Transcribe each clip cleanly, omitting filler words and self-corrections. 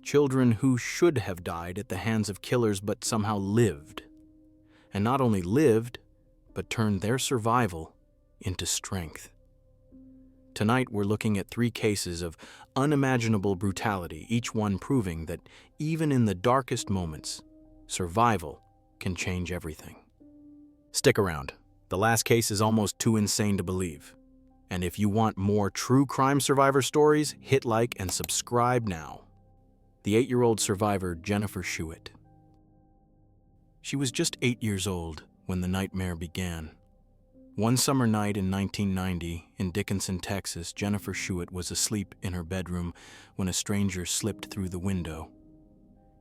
Children who should have died at the hands of killers but somehow lived. And not only lived, but turned their survival into strength. Tonight we're looking at 3 cases of unimaginable brutality, each one proving that even in the darkest moments, survival can change everything. Stick around. The last case is almost too insane to believe. And if you want more true crime survivor stories, hit like and subscribe now. The 8-year-old survivor, Jennifer Schuett. She was just 8 years old when the nightmare began. One summer night in 1990, in Dickinson, Texas, Jennifer Schuett was asleep in her bedroom when a stranger slipped through the window.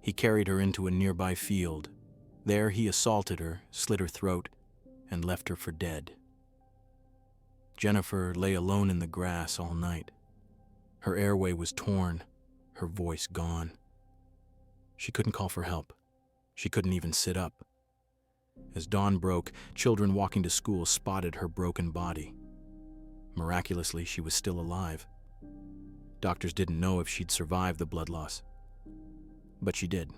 He carried her into a nearby field. There he assaulted her, slit her throat, and left her for dead. Jennifer lay alone in the grass all night. Her airway was torn, her voice gone. She couldn't call for help. She couldn't even sit up. As dawn broke, children walking to school spotted her broken body. Miraculously, she was still alive. Doctors didn't know if she'd survive the blood loss. But she did.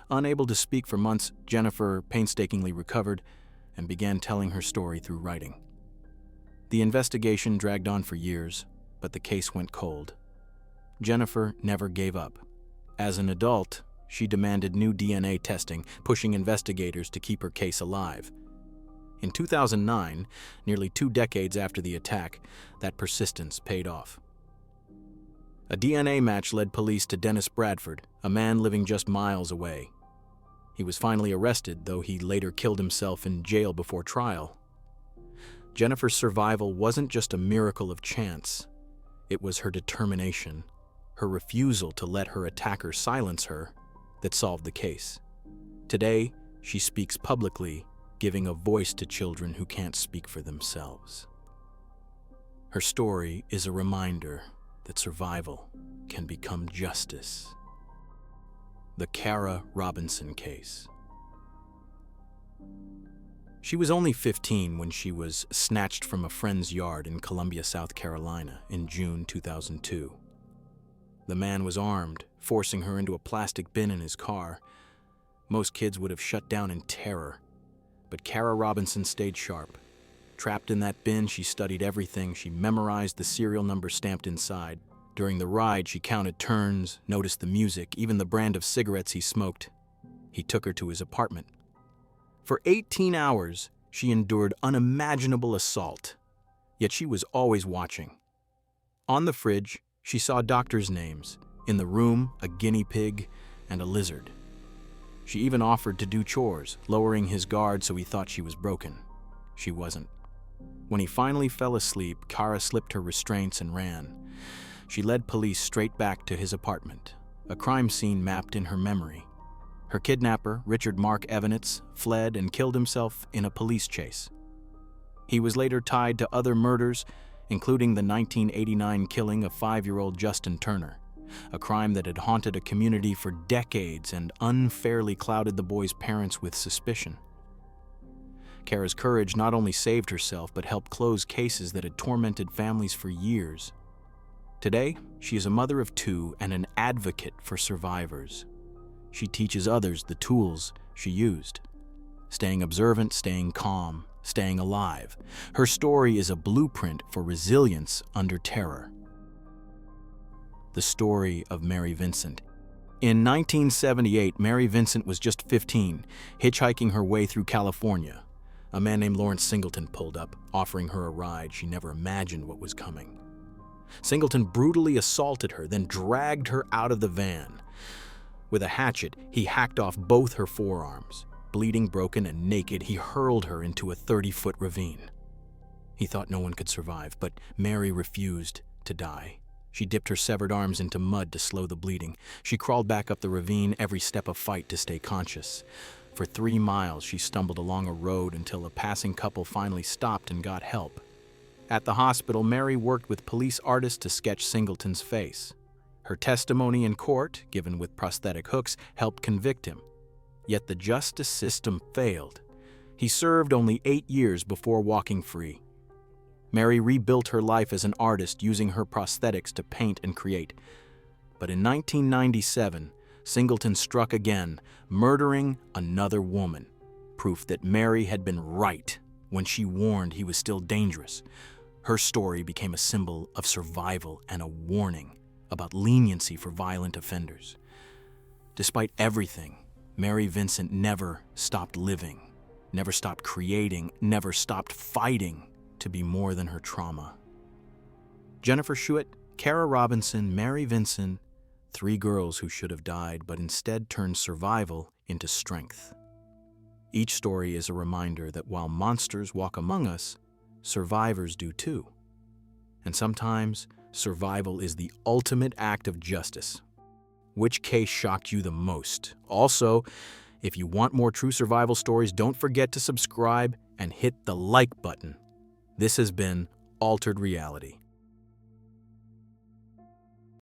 Unable to speak for months, Jennifer painstakingly recovered and began telling her story through writing. The investigation dragged on for years, but the case went cold. Jennifer never gave up. As an adult, she demanded new DNA testing, pushing investigators to keep her case alive. In 2009, nearly 2 decades after the attack, that persistence paid off. A DNA match led police to Dennis Bradford, a man living just miles away. He was finally arrested, though he later killed himself in jail before trial. Jennifer's survival wasn't just a miracle of chance. It was her determination, her refusal to let her attacker silence her, that solved the case. Today, she speaks publicly, giving a voice to children who can't speak for themselves. Her story is a reminder that survival can become justice. The Kara Robinson case. She was only 15 when she was snatched from a friend's yard in Columbia, South Carolina in June 2002. The man was armed, forcing her into a plastic bin in his car. Most kids would have shut down in terror, but Kara Robinson stayed sharp. Trapped in that bin, she studied everything. She memorized the serial number stamped inside. During the ride, she counted turns, noticed the music, even the brand of cigarettes he smoked. He took her to his apartment. For 18 hours, she endured unimaginable assault, yet she was always watching. On the fridge, she saw doctors' names. In the room, a guinea pig and a lizard. She even offered to do chores, lowering his guard so he thought she was broken. She wasn't. When he finally fell asleep, Kara slipped her restraints and ran. She led police straight back to his apartment, a crime scene mapped in her memory. Her kidnapper, Richard Mark Evanitz, fled and killed himself in a police chase. He was later tied to other murders, including the 1989 killing of 5-year-old Justin Turner, a crime that had haunted a community for decades and unfairly clouded the boy's parents with suspicion. Kara's courage not only saved herself, but helped close cases that had tormented families for years. Today, she is a mother of 2 and an advocate for survivors. She teaches others the tools she used. Staying observant, staying calm, staying alive. Her story is a blueprint for resilience under terror. The story of Mary Vincent. In 1978, Mary Vincent was just 15, hitchhiking her way through California. A man named Lawrence Singleton pulled up, offering her a ride. She never imagined what was coming. Singleton brutally assaulted her, then dragged her out of the van. With a hatchet, he hacked off both her forearms. Bleeding, broken, and naked, he hurled her into a 30-foot ravine. He thought no one could survive, but Mary refused to die. She dipped her severed arms into mud to slow the bleeding. She crawled back up the ravine, every step a fight to stay conscious. For 3 miles, she stumbled along a road until a passing couple finally stopped and got help. At the hospital, Mary worked with police artists to sketch Singleton's face. Her testimony in court, given with prosthetic hooks, helped convict him. Yet the justice system failed. He served only 8 years before walking free. Mary rebuilt her life as an artist, using her prosthetics to paint and create. But in 1997, Singleton struck again, murdering another woman, proof that Mary had been right when she warned he was still dangerous. Her story became a symbol of survival and a warning about leniency for violent offenders. Despite everything, Mary Vincent never stopped living, never stopped creating, never stopped fighting to be more than her trauma. Jennifer Schuett, Kara Robinson, Mary Vincent, 3 girls who should have died but instead turned survival into strength. Each story is a reminder that while monsters walk among us, survivors do too. And sometimes, survival is the ultimate act of justice. Which case shocked you the most? Also, if you want more true survival stories, don't forget to subscribe and hit the like button. This has been Altered Reality.